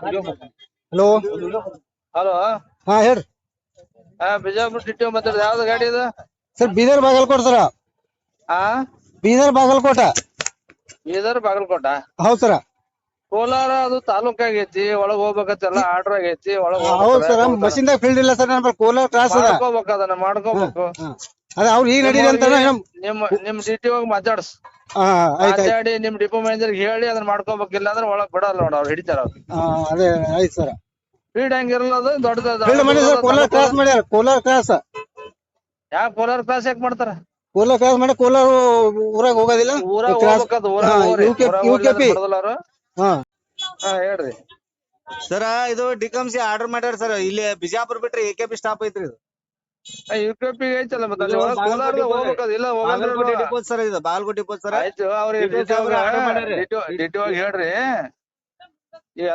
Hello hello ಹಾ ಹೇಳ್ರಿ Bijapur dt ಮಾತಾಡ್ರಿ. ಯಾವ್ದು ಗಾಡಿ ಇದು? ಸರ್ ಬೀದರ್ ಬಾಗಲಕೋಟ ಸರ ಆ ಬೀದರ್ ಬಾಗಲಕೋಟ ಬೀದರ್ ಬಾಗಲಕೋಟ. ಹೌದ್ ಸರ ಕೋಲಾರ ಅದು ತಾಲೂಕ್ ಆಗೈತಿ, ಒಳಗ್ ಹೋಗ್ಬೇಕಂತೆಲ್ಲ ಆರ್ಡರ್ ಆಗೈತಿ, ಒಳಗ್ ಹೌದ್ ಸರ ಮಷಿನ್ದಾಗ ಫೀಲ್ಡ್ ಇಲ್ಲ ಸರ್ ನಮ್ಮ ಕೋಲಾರ ಕ್ರಾಸ್ ಅದ ಮಾಡ್ಕೋಬೇಕು, ಅದನ್ನ ಮಾಡ್ಕೋಬೇಕು. ಅದ ಅವ್ರು ಈಗ ನಡೀರಿ ಅಂತ ನಿಮ್ ಡಿಟಿ ಹೋಗಿ ಮಾತಾಡ್ಸ್, ಆಯ್ತು ಮಾತಾಡಿ ನಿಮ್ ಡಿಪೋ ಮ್ಯಾನೇಜರ್ ಹೇಳಿ ಅದನ್ನ ಮಾಡ್ಕೋಬೇಕಿಲ್ಲ ಅಂದ್ರೆ ಒಳಗ್ ಬಿಡಲ್ಲ ನೋಡ, ಅವ್ರು ಹಿಡಿತಾರ. ಅದೇ ಆಯ್ತು ಸರ. ಸ್ಪೀಡ್ ಹೆಂಗಿರಲ್ಲ, ಅದು ದೊಡ್ಡದ. ಫೀಲ್ಡ್ ಮಾಡಿ ಸರ್ ಕೋಲಾರ ಕ್ರಾಸ್ ಮಾಡ್ಯಾರ. ಕೋಲಾರ ಕ್ರಾಸ್ ಯಾಕೆ ಕೋಲಾರ ಕ್ರಾಸ್ ಯಾಕೆ ಮಾಡ್ತಾರ? ಕೋಲಾರ ಕ್ರಾಸ್ ಮಾಡಿ ಕೋಲಾರ ಊರಾಗ ಹೋಗೋದಿಲ್ಲ. ಊರಾಗ ಹೋಗ್ಬೇಕದು, ಹೇಳ್ರಿ ಸರ. ಇದು ಡಿಕಮ್ಸಿ ಆರ್ಡರ್ ಮಾಡ್ಯಾರ ಸರ್. ಇಲ್ಲಿ ಬಿಜಾಪುರ ಬಿಟ್ರೆ AKP ಸ್ಟಾಪ್ ಐತ್ರಿ. ಇದು UKP ಐತಲ್ಲ, ಮತ್ತೆ ಅಲ್ಲಿ ಒಳಗ್ ಕೋಲಾರದ ಹೋಗ್ಬೇಕದು. ಇಲ್ಲ ಬಾಗಲಕೋಟೆ ಡಿಪೋಟ್ ಸರ್, ಇದು ಬಾಗಲಕೋಟೆ ಡಿಪೋಟ್ ಸರ್. ಆಯ್ತು, ಅವ್ರಿಗೆ ಡಿಟಿ ಹೇಳ್ರಿ.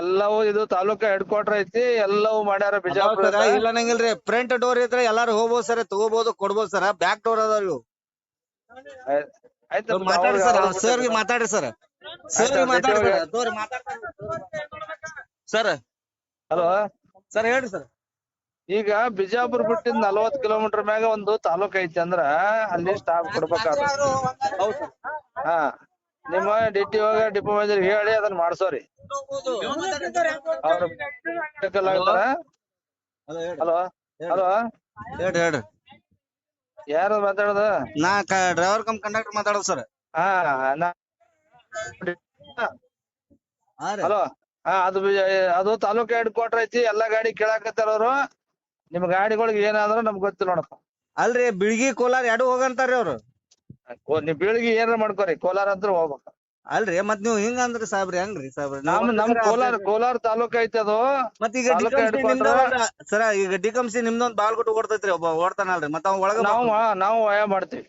ಎಲ್ಲವೂ ಇದು ತಾಲೂಕಾ ಹೆಡ್ ಕ್ವಾರ್ಟರ್ ಐತಿ, ಎಲ್ಲವೂ ಮಾಡ್ಯಾರ ಬಿಜಾಪುರ. ಇಲ್ಲ ನಂಗಿಲ್ರಿ, ಫ್ರಂಟ್ ಡೋರ್ ಇದ್ರೆ ಎಲ್ಲಾರು ಹೋಗ್ಬೋದು ಸರ್, ತಗೋಬಹುದು, ಕೊಡ್ಬೋದು ಸರ್. ಬ್ಯಾಕ್ ಡೋರ್ ಅದಾವ ಇವು. ಆಯ್ತು, ಮಾತಾಡ್ರಿ ಸರ್, ಸರ್ ಮಾತಾಡ್ರಿ ಸರ್, ಸರ್ ಮಾತಾಡ್ರಿ ಸರ್. ಹಲೋ ಸರ್, ಹೇಳ್ರಿ ಸರ್. ಈಗ ಬಿಜಾಪುರ ಬಿಟ್ಟಿದ್ 40 ಕಿಲೋಮೀಟರ್ ಮ್ಯಾಗ ಒಂದು ತಾಲೂಕ್ ಐತಿ ಅಂದ್ರ ಅಲ್ಲಿ ಸ್ಟಾಪ್ ಕೊಡ್ಬೇಕಾಗ್ತದೆ. ಹಾ, ನಿಮ್ಮ ಡಿಟಿ ಹೋಗ ಡಿಪೋ ಮ್ಯಾನೇಜರ್ ಹೇಳಿ ಅದನ್ನ ಮಾಡ್ಸೋರಿ. ಅವ್ರ ಹಲೋ ಹಲೋ ಹೇಳ್ರಿ ಹೇಳ್ರಿ. ಯಾರು ಮಾತಾಡೋದ? ನಾ ಡ್ರೈವರ್ ಕಮ್ ಕಂಡಕ್ಟರ್ ಮಾತಾಡೋದು ಸರ್. ಹಲೋ ಅದು ತಾಲೂಕ್ ಹೆಡ್ ಕ್ವಾರ್ಟರ್ ಐತಿ, ಎಲ್ಲಾ ಗಾಡಿ ಕೇಳಾಕತ್ತಾರ ಅವ್ರು. ನಿಮ್ ಗಾಡಿಗಳಿಗೆ ಏನಾದ್ರು ನಮ್ಗ್ ಗೊತ್ತಿಲ್ಲ ನೋಡಪ್ಪ. ಅಲ್ರಿ, ಬಿಳ್ಗಿ ಕೋಲಾರ ಎರಡು ಹೋಗಂತಾರ್ರಿ ಅವ್ರು. ನೀವ್ ಬೀಳ್ಗಿ ಏನಾರ ಮಾಡ್ಕೋರಿ, ಕೋಲಾರ ಅಂತ ಹೋಗ್ಬೇಕ. ಅಲ್ರಿ, ಮತ್ ನೀವ್ ಹಿಂಗ ಅಂದ್ರಿ ಸಾಬ್ರಿ, ಹೆಂಗ್ರಿ ಸಾಬ್ರಿ? ನಮ್ ಕೋಲಾರ ತಾಲೂಕ್ ಐತಿ ಅದು. ಮತ್ ಈಗ ಸರ, ಈಗ ಡಿಕಮ್ಸಿ ನಿಮ್ದೊಂದ್ ಬಾಲ್ಗೊಟ್ಟು ಓಡ್ತೈತ್ರಿ, ಒಬ್ಬ ಓಡ್ತಾನಲ್ರಿ, ಮತ್ ಅವ್ ಒಳಗ ನಾವು ವಯ ಮಾಡ್ತೀವಿ,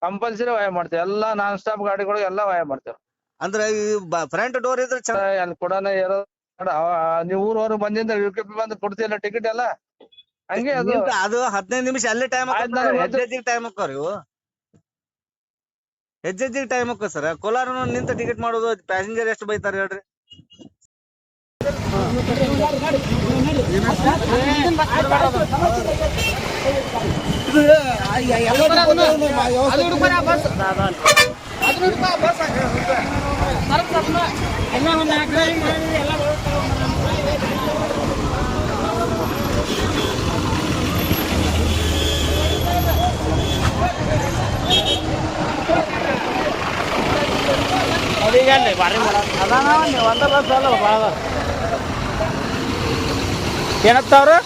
ಕಂಪಲ್ಸರಿ ವಯ ಮಾಡ್ತೀವಿ. ಎಲ್ಲಾ ನಾನ್ ಸ್ಟಾಪ್ ಗಾಡಿಗಳು ಎಲ್ಲಾ ವಯ ಮಾಡ್ತೇವೆ. ಅಂದ್ರೆ ಈ ಫ್ರಂಟ್ ಡೋರ್ ಇದ್ರೆ ಅಲ್ಲಿ ಕೊಡಾನ ಇರೋ ನೀವು ಊರವ್ರು ಬಂದಿಂದ UKP ಬಂದ್ ಕೊಡ್ತಿಲ್ಲ ಟಿಕೆಟ್ ಎಲ್ಲ. ಹಂಗೆ ಅದು 15 ನಿಮಿಷ ಅಲ್ಲೇ ಟೈಮ್ ಹೆಜ್ಜೆಜಿಗ್ ಟೈಮ್ ಹಾಕೋರಿ ಇವು. ಹೆಜ್ಜೆಜಿಗ್ ಟೈಮ್ ಹಾಕೋ ಸರ್. ಕೋಲಾರ ನಿಂತ ಟಿಕೆಟ್ ಮಾಡೋದು ಪ್ಯಾಸೆಂಜರ್ ಎಷ್ಟು ಬೈತಾರ ಹೇಳ್ರಿ? ಏನತ್ತವ್ರು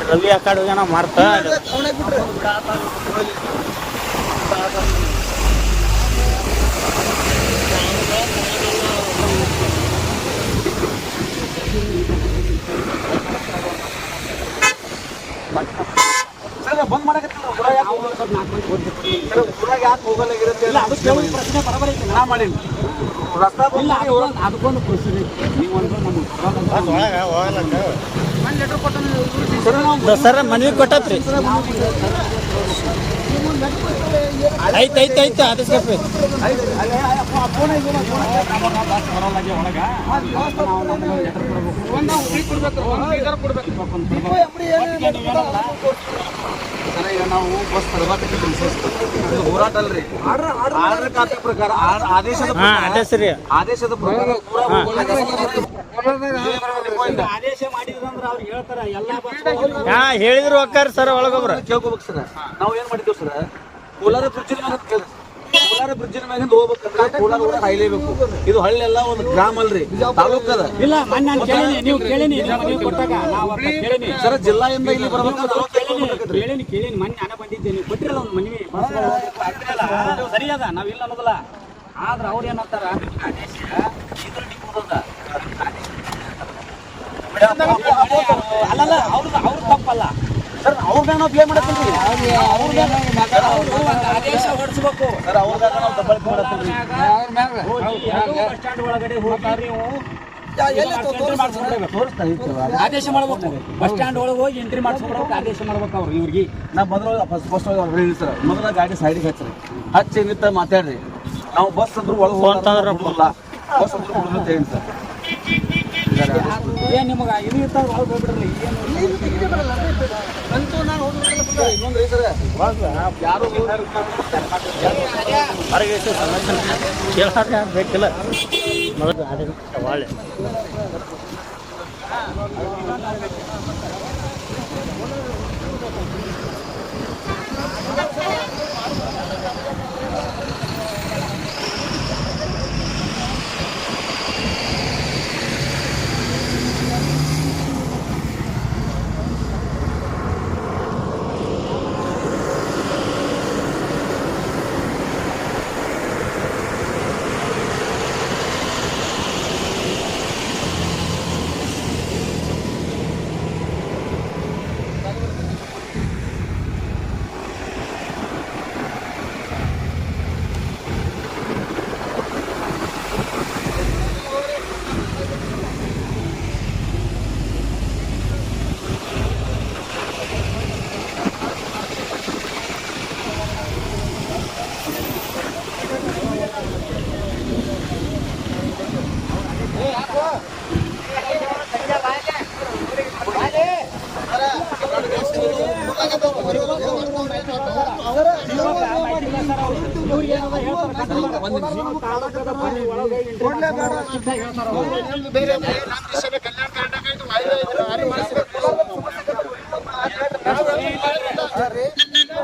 ರವಿ ಆ ಕಡೆ ಏನೋ ಮಾಡ್ತಾ ಬಂದ್ ಮಾಡಕತ್ತಿಲ್ಲ. ಪ್ರಶ್ನೆ ಬರಬರಿ ನಾ ಮಾಡೀನಿ. ಅದಕ್ಕೊಂದು ಪ್ರಶ್ನೆ ಸರ್, ಮನವಿ ಕೊಟ್ಟತ್ರಿ. ಐತೆ ಆದಷ್ಟು ನಾವು ಬಸ್ ಹೋರಾಟ ಅಲ್ರಿ, ಆರ್ಡರ್ ಕಾಪಿ ಪ್ರಕಾರ ಆದೇಶದ ಪ್ರಕಾರ ಆದೇಶ ಮಾಡಿದ್ರಂದ್ರೆ ಅವ್ರು ಹೇಳ್ತಾರ ಎಲ್ಲಾ ಹೇಳಿದ್ರು ಅಕ್ಕಾರ ಸರ್. ಒಳಗೊಬ್ರ ಕೇಳ್ಕೋಬೇಕು ಸರ್. ನಾವ್ ಏನ್ ಮಾಡಿದ್ದೇವ್ ಸರ್, ಕೋಲಾರ ಬ್ರಿಡ್ಜಿನ ಮ್ಯಾಗ ಕೋಲಾರ ಬ್ರಿಡ್ಜಿನ ಮ್ಯಾಗಿಂದ ಹೋಗ್ಬೇಕಂದ್ರೆ ಕೋಲಾರ ಊರಾಗ ಹೈಲೇಬೇಕು. ಇದು ಹಳ್ಳಿ ಎಲ್ಲ ಒಂದು ಗ್ರಾಮ ಅಲ್ರಿ, ತಾಲೂಕ್ ಅದ. ಇಲ್ಲ ನೀವು ಕೇಳಿನಿ ಸರ್, ಜಿಲ್ಲಾದಿಂದ ಇಲ್ಲಿ ಬರ್ಬೇಕು. ಕೇಳಿನಿ ಮೊನ್ನೆ ನಾನು ಬಂದಿದ್ದೆ, ನೀವು ಕೊಟ್ಟಿರಲ್ಲ ಒಂದು ಮನವಿ ಸರಿ ಅದ, ನಾವಿಲ್ಲ ಅನ್ನೋದಲ್ಲ. ಆದ್ರೆ ಅವ್ರು ಏನಂತಾರ, ಅಲ್ಲಲ್ಲ ಅವ್ರು ತಪ್ಪಲ್ಲ ಸರ್. ಅವ್ರನ್ನ ನಾವು ಬ್ಲೇಮ್ ಮಾಡತ್ತೀವಿ. ಆದೇಶ ಹೊರಡಿಸ್ಬೇಕು ಸರ್. ಅವ್ರದಾಗ ನಾವು ದಬ್ಬಾಳಿಕೆ ಮಾಡತ್ತೀವಿ. ಬಸ್ ಸ್ಟ್ಯಾಂಡ್ ಒಳಗಡೆ ಹೋಗಿ ನೀವು ಆದೇಶ ಮಾಡ್ಬೇಕು. ಬಸ್ ಸ್ಟ್ಯಾಂಡ್ ಒಳಗೆ ಹೋಗಿ ಎಂಟ್ರಿ ಮಾಡಿಸ್ಕೊಡ್ಬೇಕು, ಆದೇಶ ಮಾಡ್ಬೇಕು ಅವ್ರು ಇವ್ರಿಗೆ. ನಾ ಫಸ್ಟ್ ಹೇಳಿ ಸರ್, ಮೊದಲ ಗಾಡಿ ಸೈಡಿಗೆ ಹಚ್ಚ್ರಿ, ಹಚ್ಚಿ ನಿಂತ ಮಾತಾಡ್ರಿ. ನಾವು ಬಸ್ ಅಂದ್ರೂ ಒಳಗೆ ಹೋಗಲ್ಲ, ಬಸ್ ಅಂದ್ರೂ ಬಿಡೋದು ಅಂತ ಹೇಳಿ ಸರ್. ಏನ್ ನಿಮಗೆ ಇದು ಇರ್ತಾವ ಒಳಗೆ ಹೋಗ್ಬಿಡ್ರಿ. ಇನ್ನೊಂದು ಸರ್, ಯಾರು ಬೇಕಿಲ್ಲ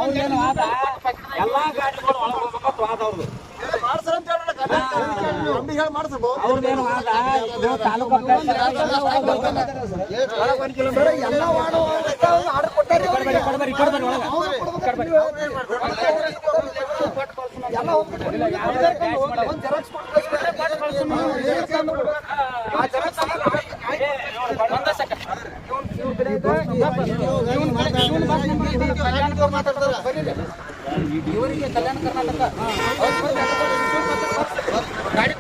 ಒಳ್ಳೆ ಎಲ್ಲಾ ಗಾಡಿಗಳು ಒಳಗೆ ಹೋಗ್ಬೇಕು ಅವ್ರದ್ದು ಅವ್ರದ್ದೇನು ಆದ ತಾಲೂಕು ಇವರಿಗೆ ಕಲ್ಯಾಣ ಕರ್ನಾಟಕ ಗಾಡಿ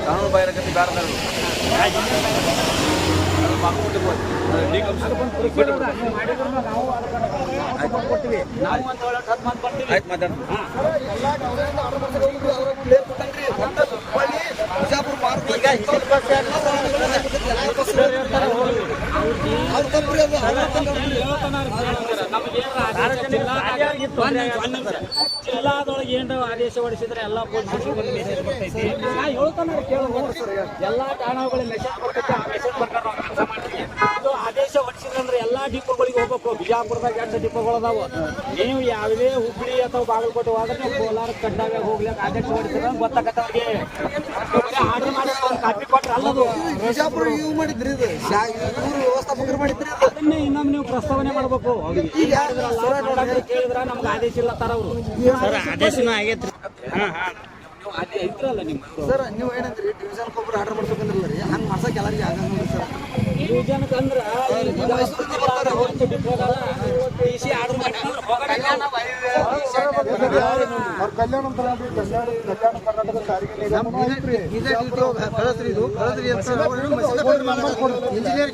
ಕಾನೂನು ಬಾಹಿರಗತಿ ಬೇಡ ಜಿಲ್ಲಾದೊಳಗೆ ಏನ್ ಆದೇಶ ಹೊಡಿಸಿದ್ರೆ ಎಲ್ಲ ಬರ್ತೈತಿ. ಎಲ್ಲಾ ಠಾಣೆಗಳಿಗೆ ಮೆಸೇಜ್ ಬರ್ತೈತಿ. ಆ ಮೆಸೇಜ್ ಪ್ರಕಾರ ನಾವು ಕೆಲಸ ಮಾಡ್ತೀವಿ. ಆದೇಶ ಹೊಡಿಸಿದ್ರೆ ಎಲ್ಲಾ ಡಿಪೋಗಳಿಗೆ ಹೋಗ್ಬೇಕು. ಬಿಜಾಪುರದಾಗ 2 ಡಿಪೋಗಳು ಅದಾವ. ನೀವು ಯಾವುದೇ ಹುಬ್ಳಿ ಅಥವಾ ಬಾಗಲಕೋಟೆ ಹೋದ್ರೆ ನೀವು ಕೋಲಾರ ಕಡ್ಡಾಯ ಹೋಗ್ಲಿಕ್ಕೆ ಆದೇಶ ಹೊಡಿಸಿದ್ರೆ ಗೊತ್ತಾಗತ್ತೆ ಅವ್ರಿಗೆ. ಆರ್ಡರ್ ಮಾಡಿ ಕಾಪಿ ಕೊಟ್ರೆ ಅಲ್ಲದು ಅದನ್ನೇ ಇನ್ನೊಮ್ಮೆ ನೀವು ಪ್ರಸ್ತಾವನೆ ಮಾಡ್ಬೇಕು. ಕೇಳಿದ್ರ ನಮ್ಗೆ ಆದೇಶ ಇಲ್ಲ ತರ ಅವರು ಆದೇಶನೂ ಆಗೈತ್ರಿ. ಇದ್ರಲ್ಲ ನಿಮ್ಮ ಸರ್ ನೀವು ಏನಂದ್ರಿ ಡಿವಿಷನ್ ಒಬ್ಬರು ಆರ್ಡರ್ ಮಾಡ್ಬೇಕಂದ್ರಲ್ಲ ರೀ, ಹಂಗೆ ಮಾಡ್ಸಕ್ಕೆ ಎಲ್ಲರಿಗೆ ಆಗಂಗಿಲ್ಲ ಸರ್. ಜನಕ್ಕೆ ಅಂದ್ರ ಟಿಸಿ ಆರ್ಡರ್ ಕಲ್ಯಾಣ ಕರ್ನಾಟಕ ಸಾರಿಗೆ ಇಂಜಿನಿಯರ್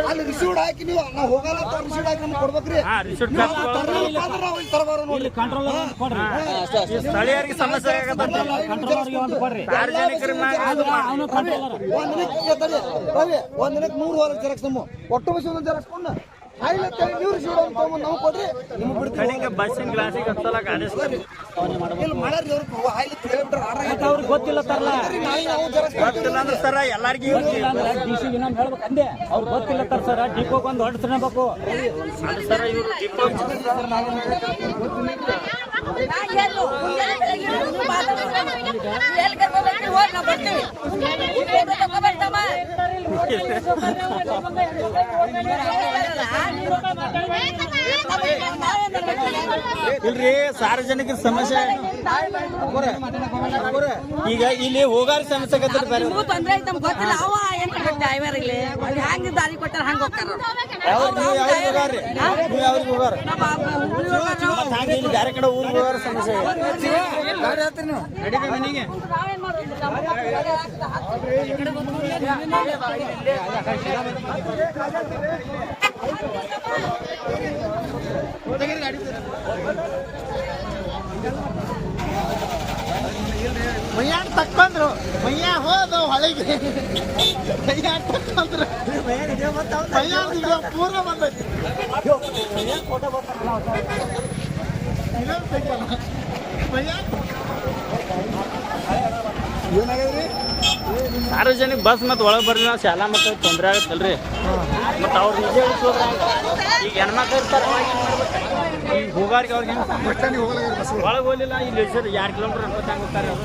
ಅಲ್ಲಿ ರಿಸೀವ್ಡ್ ಹಾಕಿ ನೀವು ನಾವು ಹೋಗಲ್ಲ ರಿಸೀವ್ಡ್ ಹಾಕಿ ನಮ್ಗೆ ಕೊಡ್ಬೇಕ್ರಿ. ಸ್ಥಳೀಯರಿಗೆ ಸಮಸ್ಯೆ ಒಂದಿನಕ್ಕೆ 100 ಜೆರಾಕ್ಸ್ ನಮ್ಮ ಒಟ್ಟು ಬಸ್ ಒಂದೊಂದು ಜೆರಾಕ್ಸ್ ಕೊಂಡು ನೀವು ರಿಸೀವ್ಡ್ ತಗೊಂಡು ನಾವು ಕೊಡ್ರಿ ನಿಮ್ಗೆ ಬಿಡ್ತೀವಿ. ಬಸ್ಸಿನ ಗ್ಲಾಸಿಗೆ ಹತ್ತಲ್ಲ ಕಾಣಿಸ್ತಾರೆ ಅವ್ರಿಗೆ ಗೊತ್ತಿಲ್ಲ ತರಲ್ಲ ಗೊತ್ತಿಲ್ಲ ಅಂದ್ರೆ ಸರ ಎಲ್ಲಾರ್ಗಿ ಡಿಸಿಗೆ ನಾವು ಹೇಳ್ಬೇಕಂದೆ ಅವ್ರಿಗೆ ಗೊತ್ತಿಲ್ಲ ತರ ಸರ್ ಡಿಪೋಗೆ ಒಂದು ಹೊಡ್ಸ್ಬೇಕು ಸರ ಇವರು ಡಿಪೋ ಇಲ್ರಿ ಸಾರ್ವಜನಿಕರ ಸಮಸ್ಯೆ ಈಗ ಇಲ್ಲಿ ಹೋಗಾರ ಸಮಸ್ಯೆ ತೊಂದ್ರೆ ಐತೆ ನಮ್ಗೆ ಗೊತ್ತಿಲ್ಲ ಅವ ಏನ್ ಡ್ರೈವರ್ಗೆ ಹ್ಯಾಂಗ ದಾರಿ ಕೊಟ್ಟಾರ ಹಂಗ ಹೋಗ್ತಾರ ಇಲ್ಲಿ ಬೇರೆ ಕಡೆ ಊರಿಗೆ ಹೋಗಾರ ಸಮಸ್ಯೆ ಮನೆಗೆ ಮೈಯಾಡ್ ತಕ್ಕೊಂಡ್ರು ಮೈಯ ಹೋದ ಹೊಳೆಗೆ ಮೈಯಾಡ್ ತಕ್ಕೊಂಡ್ರು ಮೈಯಾಡ್ ಪೂರ ಬಂದೈತಿ ಏನಾಗ್ಯದ್ರಿ ಸಾರ್ವಜನಿಕ ಬಸ್ ಮತ್ತೆ ಒಳಗೆ ಬರ್ಲಿ ಶಾಲಾ ಮಕ್ಕಳು ತೊಂದರೆ ಆಗುತ್ತಲ್ರಿ ಮತ್ತೆ ಅವ್ರು ನಿಜ ಉಳಿಸೋದ್ರ ಈಗ ಹೆಣ್ಮಕ್ಳು ಇರ್ತಾರೆ ಈಗ ಹೋಗಾರಿಗೆ ಅವ್ರಿಗೆ ಒಳಗೆ ಹೋಗ್ಲಿಲ್ಲ ಇಲ್ಲಿ 2 ಕಿಲೋಮೀಟರ್ ಅನ್ಕೋತಂಗೆ ಹೋಗ್ತಾರೆ ಅವರು